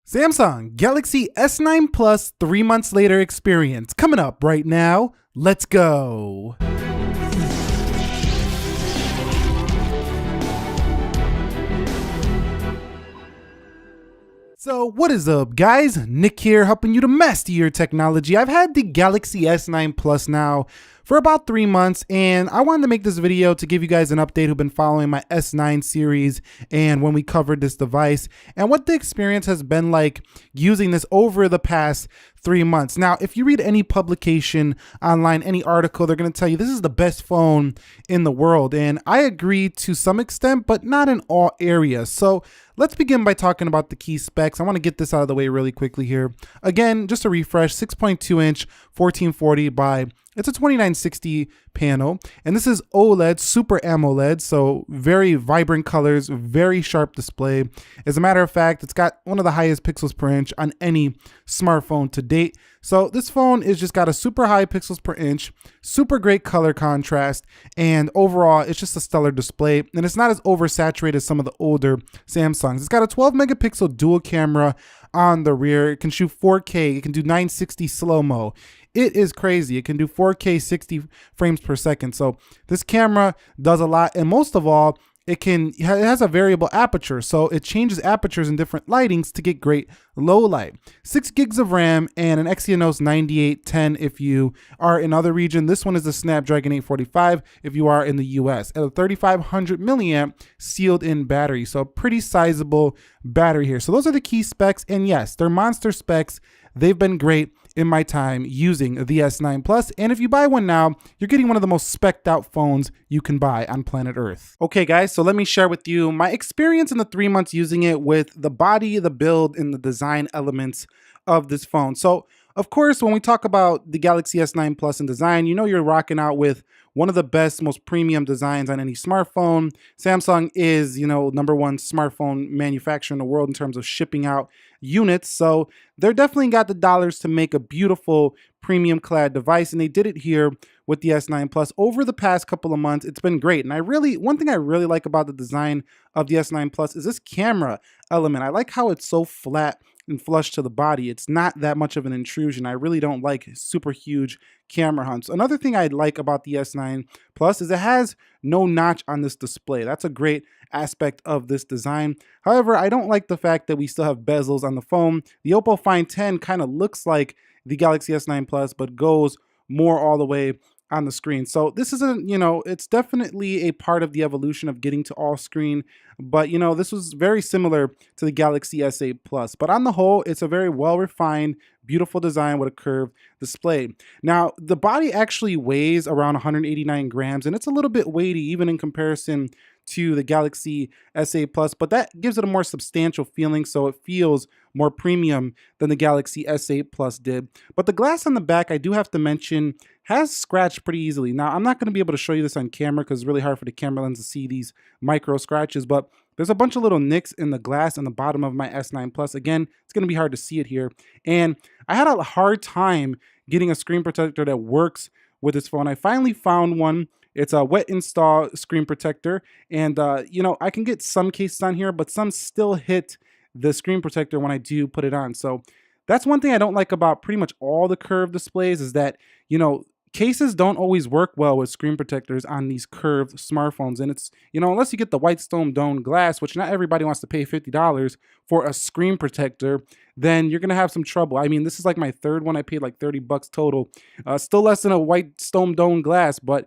Samsung Galaxy S9 Plus 3 months later experience coming up right now. Let's go. So what is up, guys? Nick here, helping you to master your technology. I've had the Galaxy S9 Plus now for about 3 months, and I wanted to make this video to give you guys an update who've been following my S9 series and when we covered this device and what the experience has been like using this over the past 3 months. Now, if you read any publication online, any article, they're going to tell you this is the best phone in the world, and I agree to some extent, but not in all areas. So let's begin by talking about the key specs. I want to get this out of the way really quickly here. Again, just a refresh, 6.2 inch 1440 by, it's a 2960 panel, and this is OLED, Super AMOLED, so very vibrant colors, very sharp display. As a matter of fact, it's got one of the highest pixels per inch on any smartphone to date. So this phone is just got a super high pixels per inch, super great color contrast, and overall it's just a stellar display, and it's not as oversaturated as some of the older Samsungs. It's got a 12 megapixel dual camera on the rear. It can shoot 4K, it can do 960 slow-mo. It is crazy. It can do 4K 60 frames per second. So this camera does a lot, and most of all, it has a variable aperture, so it changes apertures in different lightings to get great low light. 6 gigs of RAM and an Exynos 9810 if you are in other region. This one is the Snapdragon 845 if you are in the US. At a 3500 milliamp sealed in battery, so a pretty sizable battery here. So those are the key specs, and yes, they're monster specs. They've been great in my time using the S9 Plus, and if you buy one now, you're getting one of the most spec'd out phones you can buy on planet Earth. Okay guys, so let me share with you my experience in the 3 months using it with the body, the build, and the design elements of this phone. So of course, when we talk about the Galaxy S9 Plus in design, you know you're rocking out with one of the best, most premium designs on any smartphone. Samsung is, #1 smartphone manufacturer in the world in terms of shipping out units. So they're definitely got the dollars to make a beautiful premium clad device, and they did it here with the S9 Plus. Over the past couple of months, it's been great. And one thing I really like about the design of the S9 Plus is this camera element. I like how it's so flat and flush to the body. It's not that much of an intrusion. I really don't like super huge camera hunts. Another thing I like about the S9 Plus is it has no notch on this display. That's a great aspect of this design. However, I don't like the fact that we still have bezels on the phone. The Oppo Find 10 kind of looks like the Galaxy S9 Plus, but goes more all the way on the screen. So this isn't, it's definitely a part of the evolution of getting to all screen, but this was very similar to the Galaxy S8 Plus. But on the whole, it's a very well-refined, beautiful design with a curved display. Now, the body actually weighs around 189 grams, and it's a little bit weighty even in comparison to the Galaxy S8 Plus, but that gives it a more substantial feeling, so it feels more premium than the Galaxy S8 Plus did. But the glass on the back, I do have to mention, has scratched pretty easily. Now, I'm not going to be able to show you this on camera because it's really hard for the camera lens to see these micro scratches, but there's a bunch of little nicks in the glass on the bottom of my S9 Plus. Again, it's going to be hard to see it here. And I had a hard time getting a screen protector that works with this phone. I finally found one. It's a wet install screen protector, and I can get some cases on here, but some still hit the screen protector when I do put it on. So that's one thing I don't like about pretty much all the curved displays is that, cases don't always work well with screen protectors on these curved smartphones. And it's, unless you get the white stone dome glass, which not everybody wants to pay $50 for a screen protector, then you're going to have some trouble. I mean, this is like my third one. I paid like 30 bucks total. Still less than a white stone dome glass, but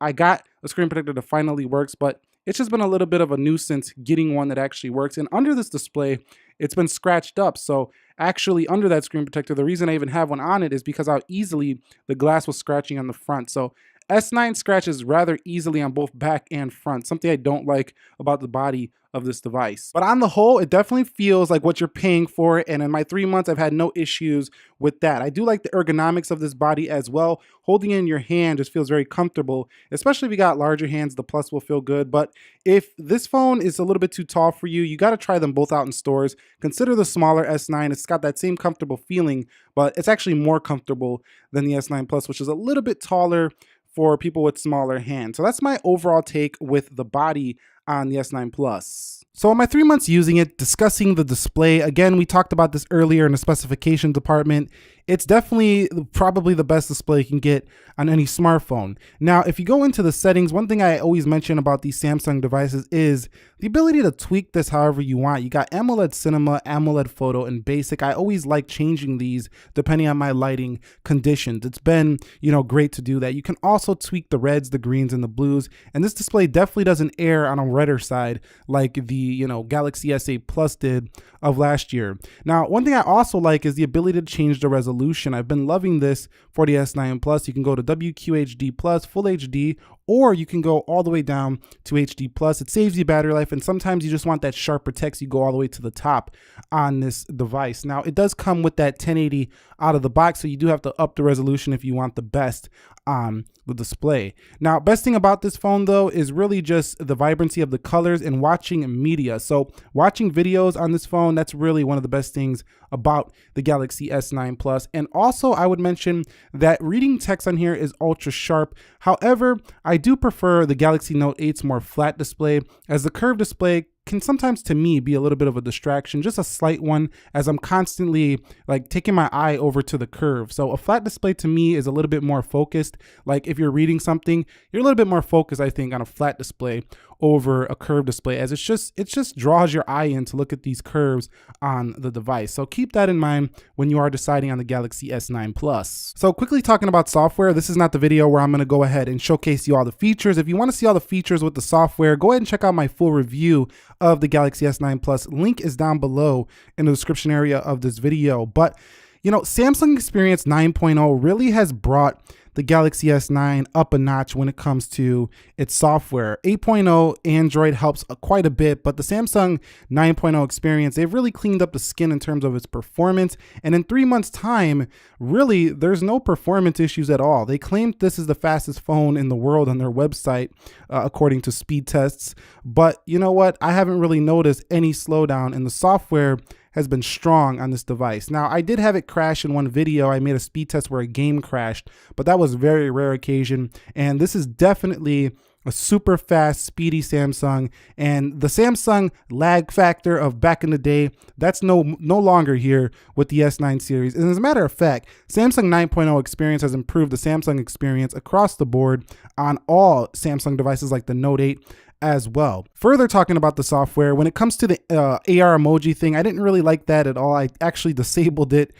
I got a screen protector that finally works, but it's just been a little bit of a nuisance getting one that actually works. And under this display, it's been scratched up. So actually under that screen protector, the reason I even have one on it is because how easily the glass was scratching on the front. So S9 scratches rather easily on both back and front, something I don't like about the body of this device. But on the whole, it definitely feels like what you're paying for, and in my 3 months, I've had no issues with that. I do like the ergonomics of this body as well. Holding it in your hand just feels very comfortable, especially if you got larger hands, the Plus will feel good. But if this phone is a little bit too tall for you, you got to try them both out in stores. Consider the smaller S9. It's got that same comfortable feeling, but it's actually more comfortable than the S9 Plus, which is a little bit taller for people with smaller hands. So that's my overall take with the body on the S9 Plus. So in my 3 months using it, discussing the display, again, we talked about this earlier in the specification department. It's definitely probably the best display you can get on any smartphone. Now, if you go into the settings, one thing I always mention about these Samsung devices is the ability to tweak this however you want. You got AMOLED Cinema, AMOLED Photo, and Basic. I always like changing these depending on my lighting conditions. It's been, great to do that. You can also tweak the reds, the greens, and the blues. And this display definitely doesn't err on a redder side like the Galaxy S8 Plus did of last year. Now, one thing I also like is the ability to change the resolution. I've been loving this for the S9 Plus. You can go to WQHD Plus, Full HD, or you can go all the way down to HD Plus. It saves you battery life, and sometimes you just want that sharper text. You go all the way to the top on this device. Now, it does come with that 1080 out of the box, so you do have to up the resolution if you want the best on the display. Now, best thing about this phone though is really just the vibrancy of the colors and watching media. So watching videos on this phone, that's really one of the best things about the Galaxy S9 Plus. And also I would mention that reading text on here is ultra sharp. However, I do prefer the Galaxy Note 8's more flat display, as the curved display can sometimes, to me, be a little bit of a distraction, just a slight one, as I'm constantly like taking my eye over to the curve. So a flat display to me is a little bit more focused. Like if you're reading something, you're a little bit more focused, I think, on a flat display over a curved display, as it just draws your eye in to look at these curves on the device. So keep that in mind when you are deciding on the Galaxy S9 Plus. So quickly talking about software, this is not the video where I'm going to go ahead and showcase you all the features. If you want to see all the features with the software, go ahead and check out my full review of the Galaxy S9 Plus. Link is down below in the description area of this video. But Samsung Experience 9.0 really has brought the Galaxy S9 up a notch when it comes to its software. 8.0 Android helps quite a bit, but the Samsung 9.0 experience, they've really cleaned up the skin in terms of its performance. And in 3 months' time, really, there's no performance issues at all. They claimed this is the fastest phone in the world on their website, according to speed tests. But you know what? I haven't really noticed any slowdown, and the software has been strong on this device. Now, I did have it crash in one video. I made a speed test where a game crashed, but that was a very rare occasion. And this is definitely a super fast, speedy Samsung. And the Samsung lag factor of back in the day, that's no longer here with the S9 series. And as a matter of fact, Samsung 9.0 experience has improved the Samsung experience across the board on all Samsung devices like the Note 8 as well. Further talking about the software, when it comes to the AR emoji thing, I didn't really like that at all. I actually disabled it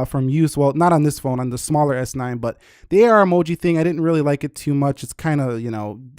from use. Well, not on this phone, on the smaller S9, but the AR emoji thing, I didn't really like it too much. It's kind of,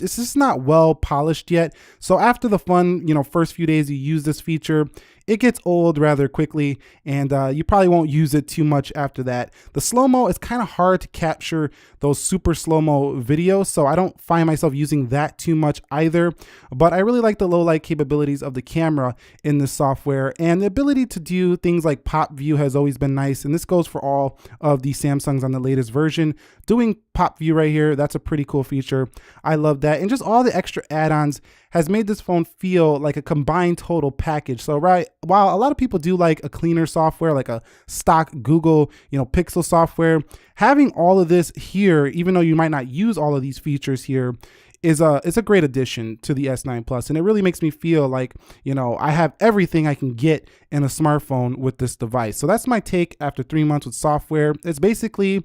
it's just not well polished yet. So after the fun, first few days you use this feature, it gets old rather quickly, and you probably won't use it too much after that. The slow-mo is kind of hard to capture those super slow-mo videos, so I don't find myself using that too much either. But I really like the low light capabilities of the camera in this software, and the ability to do things like pop view has always been nice, and this goes for all of the Samsungs on the latest version. Doing pop view right here, that's a pretty cool feature. I love that, and just all the extra add-ons has made this phone feel like a combined total package. So while a lot of people do like a cleaner software, like a stock Google, Pixel software, having all of this here, even though you might not use all of these features here, is a great addition to the S9 Plus, and it really makes me feel like I have everything I can get in a smartphone with this device. So that's my take after 3 months with software. It's basically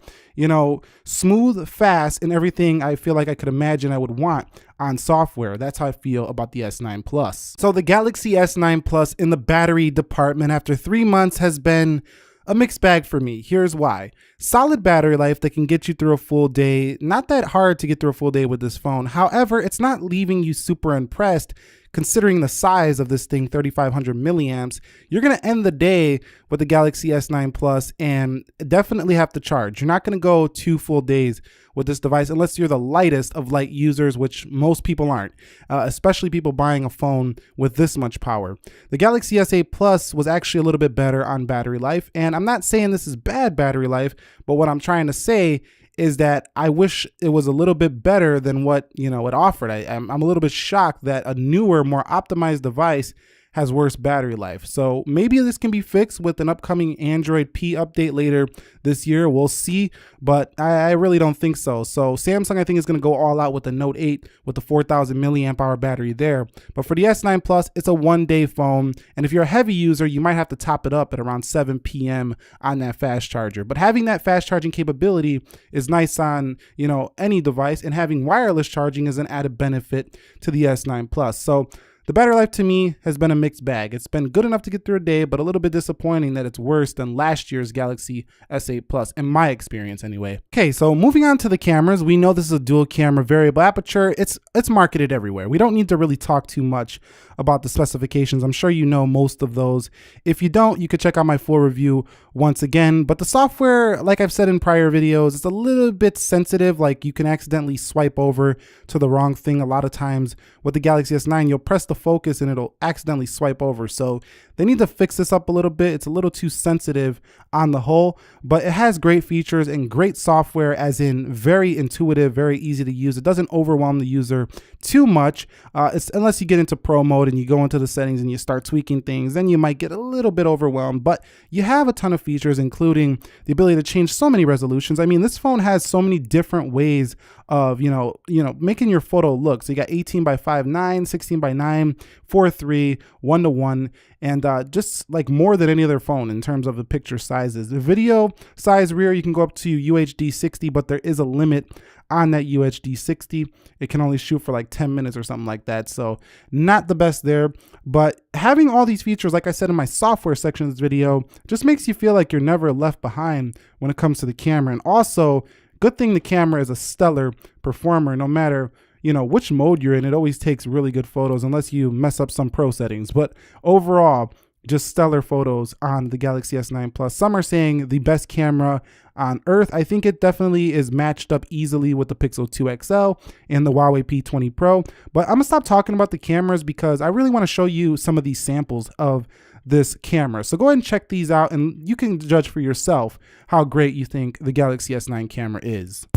smooth, fast, and everything I feel like I could imagine I would want on software. That's how I feel about the S9 Plus. So the Galaxy S9 Plus in the battery department after 3 months has been a mixed bag for me. Here's why. Solid battery life that can get you through a full day. Not that hard to get through a full day with this phone. However, it's not leaving you super impressed considering the size of this thing, 3,500 milliamps. You're going to end the day with the Galaxy S9 Plus and definitely have to charge. You're not going to go 2 full days with this device unless you're the lightest of light users, which most people aren't, especially people buying a phone with this much power. The Galaxy S8 Plus was actually a little bit better on battery life, and I'm not saying this is bad battery life, but what I'm trying to say is that I wish it was a little bit better than what it offered. I'm a little bit shocked that a newer, more optimized device has worse battery life. So maybe this can be fixed with an upcoming Android P update later this year. We'll see, but I really don't think so. So Samsung, I think, is going to go all out with the Note 8 with the 4,000 milliamp hour battery there. But for the S9 Plus, it's a one-day phone. And if you're a heavy user, you might have to top it up at around 7 p.m. on that fast charger. But having that fast charging capability is nice on, you know, any device, and having wireless charging is an added benefit to the S9 Plus. So the battery life to me has been a mixed bag. It's been good enough to get through a day, but a little bit disappointing that it's worse than last year's Galaxy S8 Plus, in my experience anyway. Okay, so moving on to the cameras, we know this is a dual camera variable aperture. It's marketed everywhere. We don't need to really talk too much about the specifications. I'm sure you know most of those. If you don't, you could check out my full review once again. But the software, like I've said in prior videos, it's a little bit sensitive. Like you can accidentally swipe over to the wrong thing. A lot of times with the Galaxy S9, you'll press the focus and it'll accidentally swipe over. So they need to fix this up a little bit. It's a little too sensitive on the whole, but it has great features and great software, as in very intuitive, very easy to use. It doesn't overwhelm the user too much. Unless you get into pro mode and you go into the settings and you start tweaking things, then you might get a little bit overwhelmed. But you have a ton of features, including the ability to change so many resolutions. I mean, this phone has so many different ways of, you know, making your photo look. So you got 18 by 5.9, 16 by 9, 4:3, 1:1, and just like more than any other phone in terms of the picture sizes. The video size rear, you can go up to UHD 60, but there is a limit on that UHD 60. It can only shoot for like 10 minutes or something like that. So not the best there, but having all these features, like I said in my software section of this video, just makes you feel like you're never left behind when it comes to the camera. And also, good thing the camera is a stellar performer. No matter, you know, which mode you're in, it always takes really good photos unless you mess up some pro settings. But overall, just stellar photos on the Galaxy S9 Plus. Some are saying the best camera on earth. I think it definitely is matched up easily with the Pixel 2 XL and the Huawei P20 Pro. But I'm gonna stop talking about the cameras because I really want to show you some of these samples of this camera. So go ahead and check these out and you can judge for yourself how great you think the Galaxy S9 camera is.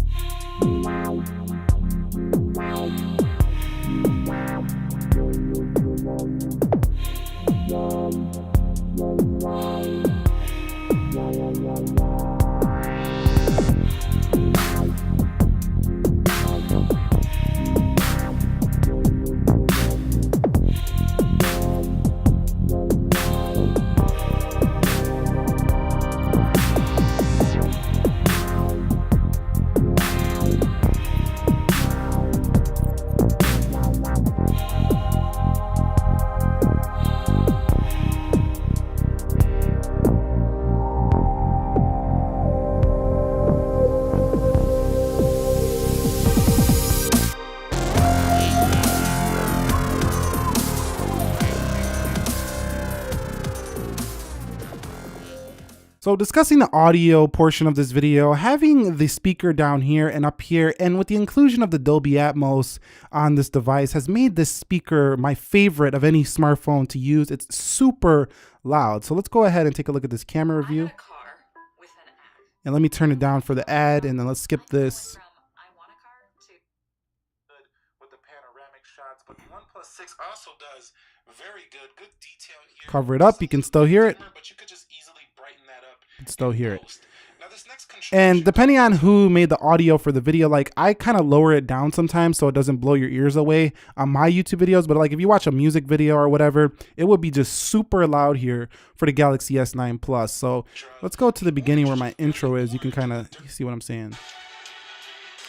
So discussing the audio portion of this video, having the speaker down here and up here, and with the inclusion of the Dolby Atmos on this device, has made this speaker my favorite of any smartphone to use. It's super loud. So let's go ahead and take a look at this camera review. And let me turn it down for the ad, and then let's skip this. With the panoramic shots, but the OnePlus 6 also does very good detail here. Cover it up, you can still hear it. But you could just easily brighten that up. You can still hear it. And depending on who made the audio for the video, like I kind of lower it down sometimes so it doesn't blow your ears away on my YouTube videos. But like if you watch a music video or whatever, it would be just super loud here for the Galaxy S9 Plus. So let's go to the beginning where my intro is. You can kind of see what I'm saying.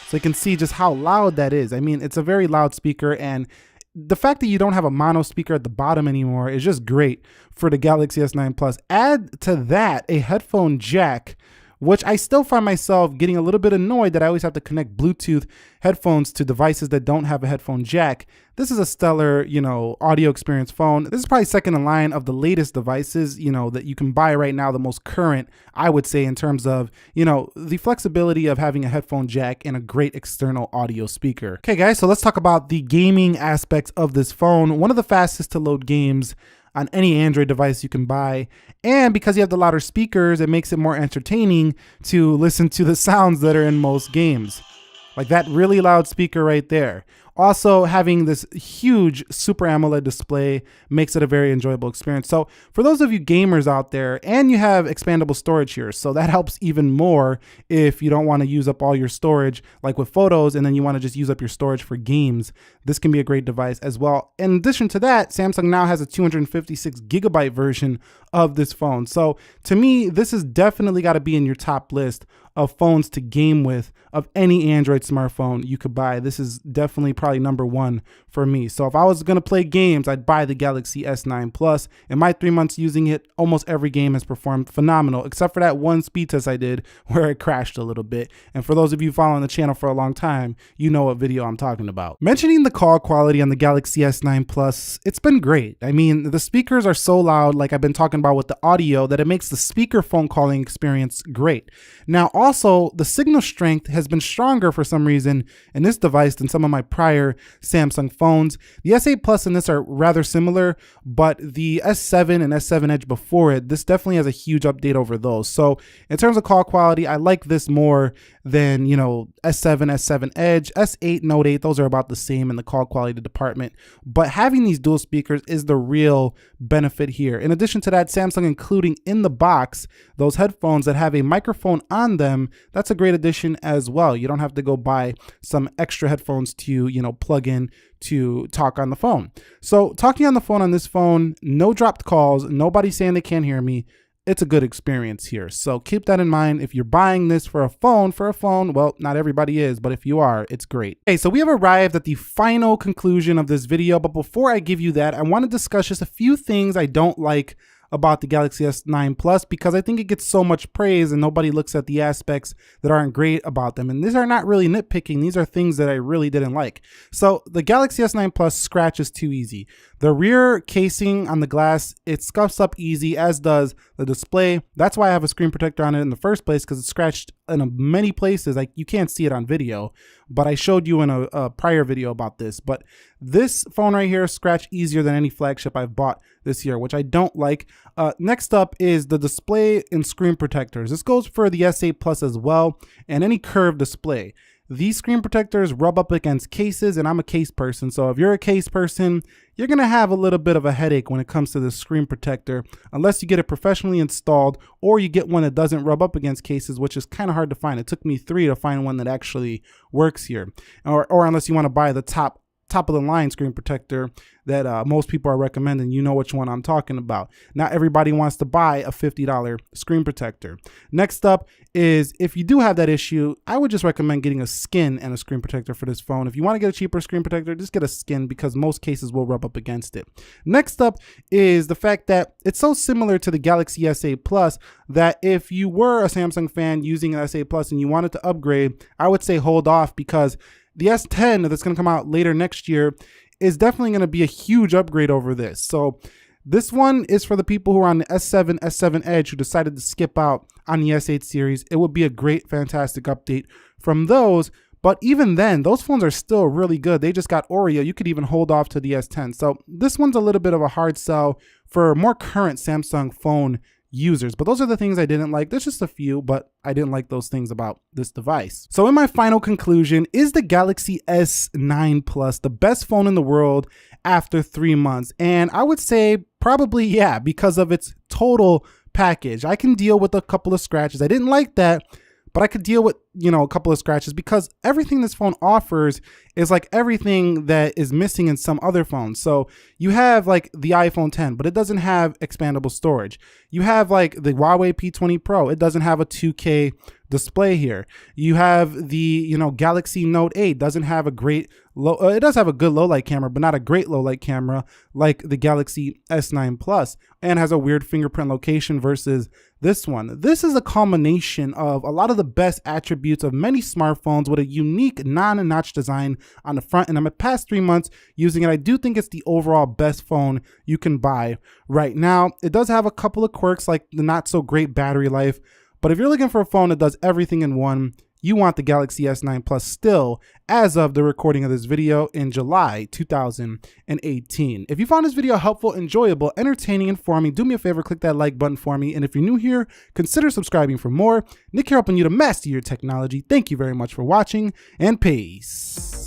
So you can see just how loud that is. I mean, it's a very loud speaker, and the fact that you don't have a mono speaker at the bottom anymore is just great for the Galaxy S9 Plus. Add to that a headphone jack, which I still find myself getting a little bit annoyed that I always have to connect Bluetooth headphones to devices that don't have a headphone jack. This is a stellar, audio experience phone. This is probably second in line of the latest devices, that you can buy right now, the most current, I would say, in terms of, the flexibility of having a headphone jack and a great external audio speaker. Okay, guys, so let's talk about the gaming aspects of this phone. One of the fastest to load games on any Android device you can buy. And because you have the louder speakers, it makes it more entertaining to listen to the sounds that are in most games. Like that really loud speaker right there. Also, having this huge Super AMOLED display makes it a very enjoyable experience. So for those of you gamers out there, and you have expandable storage here, so that helps even more if you don't want to use up all your storage like with photos and then you want to just use up your storage for games. This can be a great device as well. In addition to that, Samsung now has a 256 gigabyte version of this phone. So to me, this has definitely got to be in your top list of phones to game with of any Android smartphone you could buy. This is definitely probably number one for me. So if I was going to play games, I'd buy the Galaxy S9 Plus. In my 3 months using it, almost every game has performed phenomenal, except for that one speed test I did where it crashed a little bit. And for those of you following the channel for a long time, you know what video I'm talking about. Mentioning the call quality on the Galaxy S9 Plus, it's been great. I mean, the speakers are so loud, like I've been talking about with the audio, that it makes the speaker phone calling experience great. Now, also, the signal strength has been stronger for some reason in this device than some of my prior Samsung phones. The S8 Plus and this are rather similar, but the S7 and S7 Edge before it, this definitely has a huge update over those. So in terms of call quality, I like this more than, you know, S7, S7 Edge, S8, Note 8, those are about the same in the call quality department. But having these dual speakers is the real benefit here. In addition to that, Samsung including in the box those headphones that have a microphone on them. That's a great addition as well. You don't have to go buy some extra headphones to, you know, plug in to talk on the phone. So talking on the phone on this phone, no dropped calls, nobody saying they can't hear me. It's a good experience here. So keep that in mind. If you're buying this for a phone, well, not everybody is, but if you are, it's great. Okay, so we have arrived at the final conclusion of this video, but before I give you that, I want to discuss just a few things I don't like about the Galaxy S9 Plus, because I think it gets so much praise and nobody looks at the aspects that aren't great about them. And these are not really nitpicking. These are things that I really didn't like. So the Galaxy S9 Plus scratches too easy. The rear casing on the glass, it scuffs up easy, as does the display. That's why I have a screen protector on it in the first place, because it's scratched in many places. Like, you can't see it on video, but I showed you in a prior video about this. But this phone right here scratched easier than any flagship I've bought this year, which I don't like. Next up is the display and screen protectors. This goes for the S8 Plus as well, and any curved display. These screen protectors rub up against cases, and I'm a case person. So if you're a case person, you're gonna have a little bit of a headache when it comes to the screen protector, unless you get it professionally installed or you get one that doesn't rub up against cases, which is kind of hard to find. It took me 3 to find one that actually works here. Or unless you wanna buy the top of the line screen protector that most people are recommending. You know which one I'm talking about. Not everybody wants to buy a $50 screen protector. Next up is, if you do have that issue, I would just recommend getting a skin and a screen protector for this phone. If you want to get a cheaper screen protector, just get a skin, because most cases will rub up against it. Next up is the fact that it's so similar to the Galaxy S8 Plus that if you were a Samsung fan using an S8 Plus and you wanted to upgrade, I would say hold off, because the S10 that's going to come out later next year is definitely going to be a huge upgrade over this. So this one is for the people who are on the S7, S7 Edge who decided to skip out on the S8 series. It would be a great, fantastic update from those. But even then, those phones are still really good. They just got Oreo. You could even hold off to the S10. So this one's a little bit of a hard sell for more current Samsung phone users. But those are the things I didn't like. There's just a few, but I didn't like those things about this device. So in my final conclusion, is the Galaxy S9 Plus the best phone in the world after 3 months? And I would say probably yeah, because of its total package. I can deal with a couple of scratches. I didn't like that, but I could deal with, you know, a couple of scratches, because everything this phone offers is like everything that is missing in some other phones. So you have like the iPhone 10, but it doesn't have expandable storage. You have like the Huawei P20 Pro. It doesn't have a 2K display here. You have the, you know, Galaxy Note 8 doesn't have a great it does have a good low light camera, but not a great low light camera like the Galaxy S9 Plus, and has a weird fingerprint location versus this one. This is a combination of a lot of the best attributes of many smartphones with a unique non-notch design on the front. And in my past 3 months using it, I do think it's the overall best phone you can buy right now. It does have a couple of quirks, like the not so great battery life, but if you're looking for a phone that does everything in one, you want the Galaxy S9 Plus still, as of the recording of this video in July 2018. If you found this video helpful, enjoyable, entertaining, informing, do me a favor, click that like button for me. And if you're new here, consider subscribing for more. Nick here, helping you to master your technology. Thank you very much for watching, and peace.